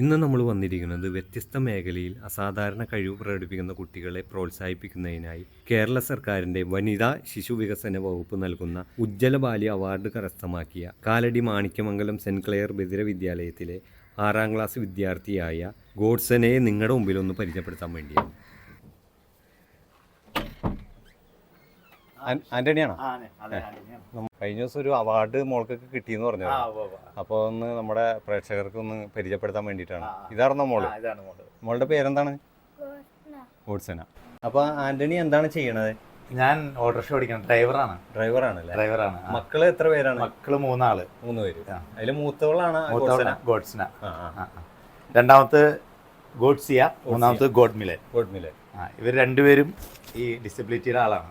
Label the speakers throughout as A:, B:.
A: ഇന്ന് നമ്മൾ വന്നിരിക്കുന്നത് വ്യത്യസ്ത മേഖലയിൽ അസാധാരണ കഴിവ് പ്രകടിപ്പിക്കുന്ന കുട്ടികളെ പ്രോത്സാഹിപ്പിക്കുന്നതിനായി കേരള സർക്കാരിൻ്റെ വനിതാ ശിശു വികസന വകുപ്പ് നൽകുന്ന ഉജ്ജ്വല ബാല്യ അവാർഡ് കരസ്ഥമാക്കിയ കാലടി മാണിക്യമംഗലം സെൻറ് ക്ലെയർ ബദിര വിദ്യാലയത്തിലെ 6ാം ക്ലാസ് വിദ്യാർത്ഥിയായ ഗോഡ്സനെ നിങ്ങളുടെ മുമ്പിലൊന്ന് പരിചയപ്പെടുത്താൻ വേണ്ടിയാണ്. ആന്റണിയാണോ? കഴിഞ്ഞ ദിവസം ഒരു അവാർഡ് മോൾക്കൊക്കെ കിട്ടിയെന്ന് പറഞ്ഞു. അപ്പോൾ ഒന്ന് നമ്മുടെ പ്രേക്ഷകർക്ക് ഒന്ന് പരിചയപ്പെടുത്താൻ വേണ്ടിയിട്ടാണ്. ഇതായിരുന്നോ മോള്? മോളുടെ പേരെന്താണ്? ഗോഡ്സന. അപ്പോൾ ആന്റണി എന്താണ് ചെയ്യണത്?
B: ഞാൻ ഓട്ടോറിക്ഷ ഓടിക്കണം. ഡ്രൈവറാണ്.
A: മക്കള് എത്ര പേരാണ്?
B: മക്കള് 3
A: പേര്. അതിൽ മൂത്തവളാണ്
B: ഗോഡ്സന, രണ്ടാമത്തെ ഗോഡ്സിയ, മൂന്നാമത്തെ ഗോഡ്മിലൻ. ഇവർ രണ്ടുപേരും ഈ ഡിസബിലിറ്റിയുടെ ആളാണ്.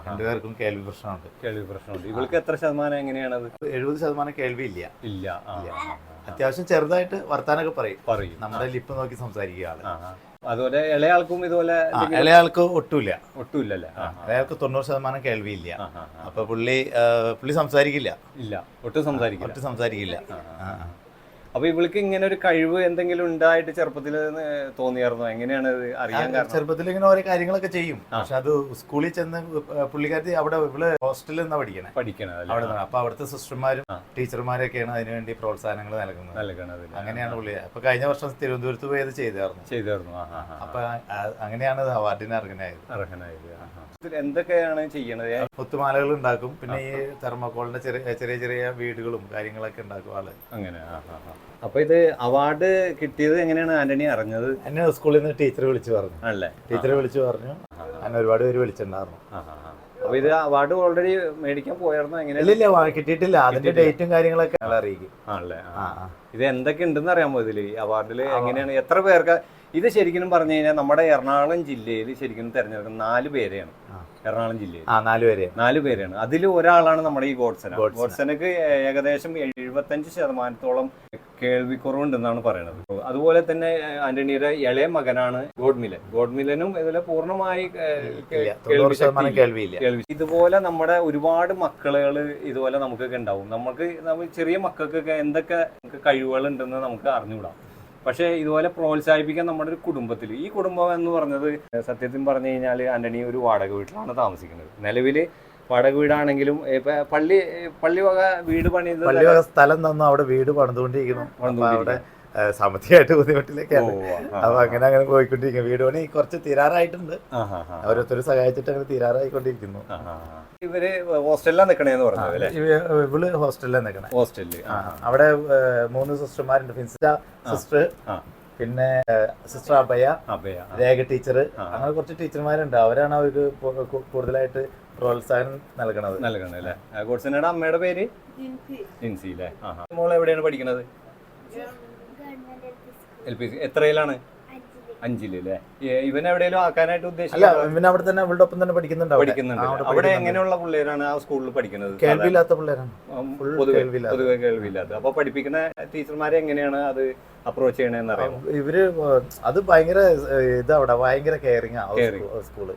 B: രണ്ടുപേർക്കും കേൾവി പ്രശ്നമുണ്ട്.
A: ഇവൾക്ക് എത്ര ശതമാനം? എങ്ങനെയാണത്?
B: 70% കേൾവി
A: ഇല്ല.
B: അത്യാവശ്യം ചെറുതായിട്ട് വർത്താനൊക്കെ പറയും. നമ്മുടെ ലിപ്പ് നോക്കി സംസാരിക്കുക ആള്.
A: അതുപോലെ ഇളയാൾക്കും ഇതുപോലെ?
B: ഇളയാൾക്ക് ഒട്ടുമില്ലല്ലേ. ഇളയാൾക്ക് 90% കേൾവി ഇല്ല. അപ്പൊ പുള്ളി സംസാരിക്കില്ല.
A: ഒട്ടും
B: സംസാരിക്കില്ല.
A: അപ്പൊ ഇവൾക്ക് ഇങ്ങനെ ഒരു കഴിവ് എന്തെങ്കിലും ഉണ്ടായിട്ട് ചെറുപ്പത്തിൽ തോന്നിയായിരുന്നോ? എങ്ങനെയാണ് അറിയാൻ കാരണം?
B: ചെറുപ്പത്തിൽ ഇങ്ങനെ ഓരോ കാര്യങ്ങളൊക്കെ ചെയ്യും. പക്ഷെ അത് സ്കൂളിൽ ചെന്ന് പുള്ളിക്കാരത്തി അവിടെ ഇവള് ഹോസ്റ്റലിൽ നിന്നാ പഠിക്കണത് അവിടെ. അപ്പൊ അവിടുത്തെ സിസ്റ്റർമാരും ടീച്ചർമാരൊക്കെയാണ് അതിനുവേണ്ടി പ്രോത്സാഹനങ്ങൾ നൽകുന്നത്. അങ്ങനെയാണ് പുള്ളി. അപ്പൊ കഴിഞ്ഞ വർഷം തിരുവനന്തപുരത്ത് പോയത് ചെയ്തായിരുന്നു. അപ്പൊ അങ്ങനെയാണ് അവാർഡിന് അർഹനായത്.
A: എന്തൊക്കെയാണ് ചെയ്യണത്?
B: മുത്തുമാലകൾ ഉണ്ടാക്കും. പിന്നെ ഈ തെർമോക്കോളിന്റെ ചെറിയ വീടുകളും കാര്യങ്ങളൊക്കെ ഉണ്ടാക്കും ആള്.
A: അങ്ങനെ. അപ്പൊ ഇത് അവാർഡ് കിട്ടിയത് എങ്ങനെയാണ് ആന്റണി അറിഞ്ഞത്?
B: എന്നെ സ്കൂളിൽ നിന്ന് ടീച്ചർ വിളിച്ചു പറഞ്ഞു. എന്നെ ഒരുപാട് പേര് വിളിച്ചിട്ടുണ്ടായിരുന്നു.
A: അപ്പൊ ഇത് അവാർഡ് ഓൾറെഡി മേടിക്കാൻ പോയായിരുന്നോ? എങ്ങനെ?
B: ഇല്ല, കിട്ടിയിട്ടില്ല. അതിന്റെ ഡേറ്റും കാര്യങ്ങളൊക്കെ അറിയിക്കും.
A: ആണല്ലേ. ഇത് എന്തൊക്കെ ഉണ്ടെന്ന് അറിയാമോ ഇതില്? അവാർഡില് എങ്ങനെയാണ്, എത്ര പേർക്ക്? ഇത് ശരിക്കും പറഞ്ഞു കഴിഞ്ഞാൽ നമ്മുടെ എറണാകുളം ജില്ലയിൽ ശരിക്കും തിരഞ്ഞെടുക്കുന്ന 4 പേരെയാണ്. എറണാകുളം ജില്ലയിൽ 4 പേരാണ്. അതിൽ ഒരാളാണ് നമ്മുടെ ഈ ഗോഡ്സനക്ക് ഏകദേശം 75% കേൾവിക്കുറവുണ്ടെന്നാണ് പറയുന്നത്. അതുപോലെ തന്നെ ആന്റണിയുടെ ഇളയ മകനാണ് ഗോഡ്മിലനും ഇതുപോലെ പൂർണ്ണമായി
B: കേൾവിയില്ല.
A: ഇതുപോലെ നമ്മുടെ ഒരുപാട് മക്കളുകൾ ഇതുപോലെ നമുക്കൊക്കെ ഉണ്ടാവും. നമുക്ക് ചെറിയ മക്കൾക്കൊക്കെ എന്തൊക്കെ കഴിവുകൾ ഉണ്ടെന്ന് നമുക്ക് അറിഞ്ഞുകൂടാം. പക്ഷേ ഇതുപോലെ പ്രോത്സാഹിപ്പിക്കാൻ നമ്മുടെ ഒരു കുടുംബത്തിൽ, ഈ കുടുംബം എന്ന് പറഞ്ഞത് സത്യത്തിൽ പറഞ്ഞു കഴിഞ്ഞാൽ ആന്റണി ഒരു വാടക വീട്ടിലാണ് താമസിക്കുന്നത്. നിലവിൽ വാടക വീടാണെങ്കിലും പള്ളി വക വീട് പണിത്
B: സ്ഥലം തന്നു അവിടെ വീട് പണിതുകൊണ്ടിരിക്കുന്നു. അവിടെ സാമ്പത്തികമായിട്ട് ബുദ്ധിമുട്ടിലേക്കാണ്. അപ്പൊ അങ്ങനെ പോയിക്കൊണ്ടിരിക്കും. വീട് പണി കുറച്ച് തീരാറായിട്ടുണ്ട്. ഓരോരുത്തർ സഹായിച്ചിട്ട് അങ്ങനെ തീരാറായിക്കൊണ്ടിരിക്കുന്നു.
A: ഇവര് ഹോസ്റ്റലിലാണ് നിക്കണേന്ന് പറഞ്ഞത്.
B: ഇവള് ഹോസ്റ്റലിലാണ് നിക്കണേ. അവിടെ 3 സിസ്റ്റർമാരുണ്ട്. ഫിൻസിറ്റ സിസ്റ്റർ, പിന്നെ സിസ്റ്റർ അഭയ, രേഖ ടീച്ചർ, അങ്ങനെ കുറച്ച് ടീച്ചർമാരുണ്ട്. അവരാണ് അവർക്ക് കൂടുതലായിട്ട് പ്രോത്സാഹനം നൽകണത്.
A: ഗോഡ്സനയുടെ അമ്മയുടെ പേര് ജിൻസി അല്ലേ? മോൾ എവിടെയാണ് പഠിക്കുന്നത്? LP. എത്രയിലാണ്? 5 അല്ലേ? ഇവൻ എവിടെയെങ്കിലും ആക്കാനായിട്ട് ഉദ്ദേശിച്ചില്ല?
B: ഇവൻ അവിടെ തന്നെ അവളുടെ ഒപ്പം തന്നെ പഠിക്കുന്നുണ്ട്.
A: അവിടെ എങ്ങനെയുള്ള പിള്ളേരാണ് ആ സ്കൂളിൽ പഠിക്കുന്നത്?
B: കേൾവിയില്ലാത്ത പിള്ളേരാണ്,
A: പൊതുവെ കേൾവിയില്ലാത്ത. അപ്പൊ പഠിപ്പിക്കുന്ന ടീച്ചർമാരെ എങ്ങനെയാണ് അത് അപ്രോച്ച് ചെയ്യണമെന്ന് അറിയാം?
B: ഇവര് അത് ഭയങ്കര ഇതവിടെ ഭയങ്കര കെയറിംഗ് സ്കൂള്.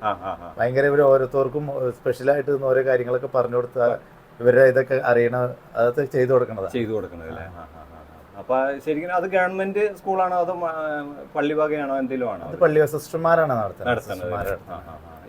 B: ഭയങ്കര ഇവര് ഓരോരുത്തർക്കും സ്പെഷ്യലായിട്ട് ഓരോ കാര്യങ്ങളൊക്കെ പറഞ്ഞു കൊടുത്താൽ ഇവരെ ഇതൊക്കെ അറിയണ അതൊക്കെ ചെയ്തു കൊടുക്കണത്.
A: അപ്പൊ ശരിക്കും അത് ഗവൺമെന്റ് സ്കൂളാണോ അതോ പള്ളി വകയാണോ എന്തെങ്കിലും ആണോ?
B: പള്ളി സിസ്റ്റർമാരാണ്
A: നടത്തുന്നത്.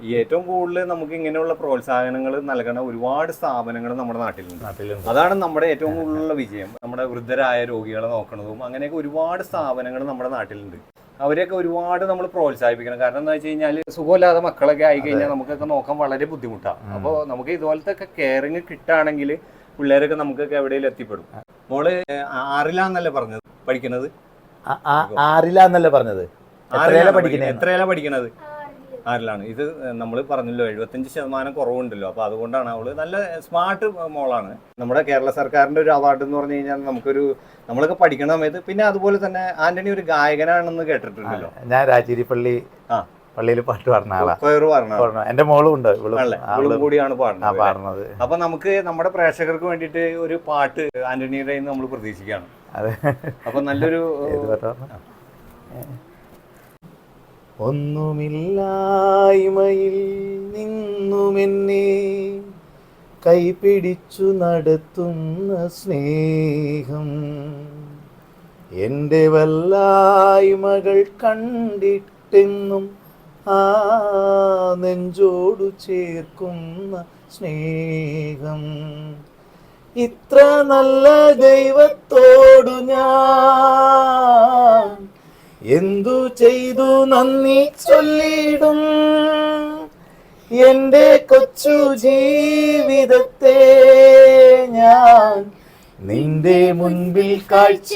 A: ഈ ഏറ്റവും കൂടുതൽ നമുക്ക് ഇങ്ങനെയുള്ള പ്രോത്സാഹനങ്ങൾ നൽകണ ഒരുപാട് സ്ഥാപനങ്ങൾ നമ്മുടെ നാട്ടിലുണ്ട്. അതാണ് നമ്മുടെ ഏറ്റവും കൂടുതലുള്ള വിജയം. നമ്മുടെ വൃദ്ധരായ രോഗികളെ നോക്കണതും അങ്ങനെയൊക്കെ ഒരുപാട് സ്ഥാപനങ്ങൾ നമ്മുടെ നാട്ടിലുണ്ട്. അവരെയൊക്കെ ഒരുപാട് നമ്മൾ പ്രോത്സാഹിപ്പിക്കണം. കാരണം എന്താ വെച്ച് കഴിഞ്ഞാൽ സുഖമില്ലാതെ മക്കളൊക്കെ ആയി കഴിഞ്ഞാൽ നമുക്കൊക്കെ നോക്കാൻ വളരെ ബുദ്ധിമുട്ടാണ്. അപ്പോൾ നമുക്ക് ഇതുപോലത്തെ ഒക്കെ കെയറിങ് കിട്ടുകയാണെങ്കിൽ പിള്ളേരൊക്കെ നമുക്കൊക്കെ എവിടെയെങ്കിലും എത്തിപ്പെടും. മോള് 6ലാന്നല്ലേ പറഞ്ഞത് പഠിക്കുന്നത്?
B: 6ലാന്നല്ലേ പറഞ്ഞത്? എത്രയിലാ
A: പഠിക്കണത്? 6ലാണ്. ഇത് നമ്മൾ പറഞ്ഞല്ലോ 75% കുറവുണ്ടല്ലോ. അപ്പൊ അതുകൊണ്ടാണ് അവള് നല്ല സ്മാർട്ട് മോളാണ്. നമ്മുടെ കേരള സർക്കാരിന്റെ ഒരു അവാർഡ് എന്ന് പറഞ്ഞു കഴിഞ്ഞാൽ നമ്മളൊക്കെ പഠിക്കുന്ന സമയത്ത്. പിന്നെ അതുപോലെ തന്നെ ആന്റണി ഒരു ഗായകനാണെന്ന് കേട്ടിട്ടുണ്ടല്ലോ.
B: ഞാൻ രാജഗിരിപ്പള്ളി പള്ളിയിൽ പാട്ട് പാടുന്ന
A: ആളാണ്.
B: എന്റെ മോളും ഉണ്ട്,
A: ഇവളും കൂടിയാണ് പാടുന്നത്. അപ്പൊ നമുക്ക് നമ്മുടെ പ്രേക്ഷകർക്ക് വേണ്ടിയിട്ട് ഒരു പാട്ട് ആന്റണിയുടെ നമ്മൾ പ്രതീക്ഷിക്കുകയാണ്. അപ്പൊ നല്ലൊരു
B: ഒന്നുമില്ലായ്മയിൽ നിന്നുമെന്നെ കൈപിടിച്ചു നടത്തുന്ന സ്നേഹം എൻ്റെ വല്ലായ്മകൾ കണ്ടിട്ടെന്നും ആ നെഞ്ചോടു ചേർക്കുന്ന സ്നേഹം, ഇത്ര നല്ല ദൈവത്തോടു ഞാൻ എന്തു ചെയ്തു നന്ദി ചൊല്ലിടും. എൻ്റെ കൊച്ചു ജീവിതത്തെ ഞാൻ നിന്റെ മുൻപിൽ കാഴ്ചയിടാം.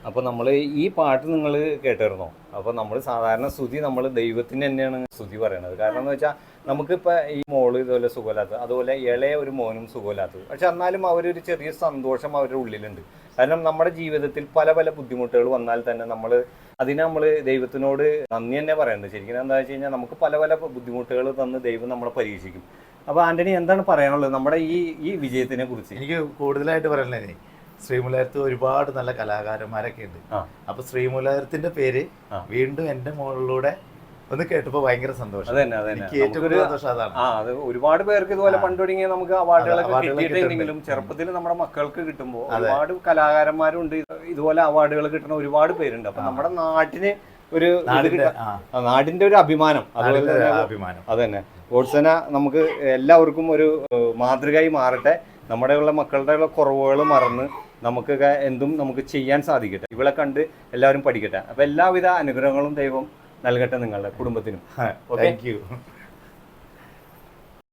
A: അപ്പോൾ നമ്മൾ ഈ പാട്ട് നിങ്ങൾ കേട്ടിരുന്നോ? അപ്പോൾ നമ്മൾ സാധാരണ സ്തുതി നമ്മൾ ദൈവത്തിന് തന്നെയാണ് സ്തുതി പറയണത്. കാരണം എന്ന് വെച്ചാൽ നമുക്കിപ്പോൾ ഈ മോള് ഇതുപോലെ സുഖമില്ലാത്തത്, അതുപോലെ ഇളയ ഒരു മോനും സുഖമില്ലാത്തത്, പക്ഷെ എന്നാലും അവരൊരു ചെറിയ സന്തോഷം അവരുടെ ഉള്ളിലുണ്ട്. കാരണം നമ്മുടെ ജീവിതത്തിൽ പല പല ബുദ്ധിമുട്ടുകൾ വന്നാൽ തന്നെ അതിനെ നമ്മൾ ദൈവത്തിനോട് നന്ദി തന്നെ പറയുന്നത്. ശരിക്കും എന്താ വെച്ച് കഴിഞ്ഞാൽ നമുക്ക് പല പല ബുദ്ധിമുട്ടുകൾ തന്ന് ദൈവം നമ്മളെ പരീക്ഷിക്കും. അപ്പോൾ ആന്റണി എന്താണ് പറയാനുള്ളത് നമ്മുടെ ഈ വിജയത്തിനെ കുറിച്ച്?
B: എനിക്ക് കൂടുതലായിട്ട് പറയാനുള്ളത്, ശ്രീമൂലയത്ത് ഒരുപാട് നല്ല കലാകാരന്മാരൊക്കെ ഉണ്ട്. അപ്പൊ ശ്രീമൂലയത്തിന്റെ പേര് വീണ്ടും എന്റെ മോളിലൂടെ ഒന്ന് കേട്ടപ്പോ ഭയങ്കര സന്തോഷം. എനിക്ക് ഏറ്റവും കൂടുതൽ സന്തോഷം അതാണ്.
A: അത് ഒരുപാട് പേർക്ക് ഇതുപോലെ പണ്ടുടങ്ങിയ നമുക്ക് അവാർഡുകളൊക്കെ കിട്ടിയിട്ടുണ്ടെങ്കിലും ചെറുപ്പത്തിൽ നമ്മുടെ മക്കൾക്ക് കിട്ടുമ്പോൾ ഒരുപാട് കലാകാരന്മാരുണ്ട്, ഇതുപോലെ അവാർഡുകൾ കിട്ടുന്ന ഒരുപാട് പേരുണ്ട്. അപ്പൊ നമ്മുടെ നാട്ടിന് ഒരു നാടിന്റെ ഒരു അഭിമാനം, അതുപോലെ
B: അഭിമാനം
A: അത് തന്നെ. ഗോഡ്സന നമുക്ക് എല്ലാവർക്കും ഒരു മാതൃകയായി മാറട്ടെ. നമ്മുടെ ഉള്ള മക്കളുടെ ഉള്ള കുറവുകൾ മറന്ന് നമുക്കൊക്കെ എന്തും നമുക്ക് ചെയ്യാൻ സാധിക്കട്ടെ. ഇവളെ കണ്ട് എല്ലാവരും പഠിക്കട്ടെ. അപ്പൊ എല്ലാവിധ അനുഗ്രഹങ്ങളും ദൈവം നൽകട്ടെ നിങ്ങളുടെ കുടുംബത്തിനും.
B: Thank you.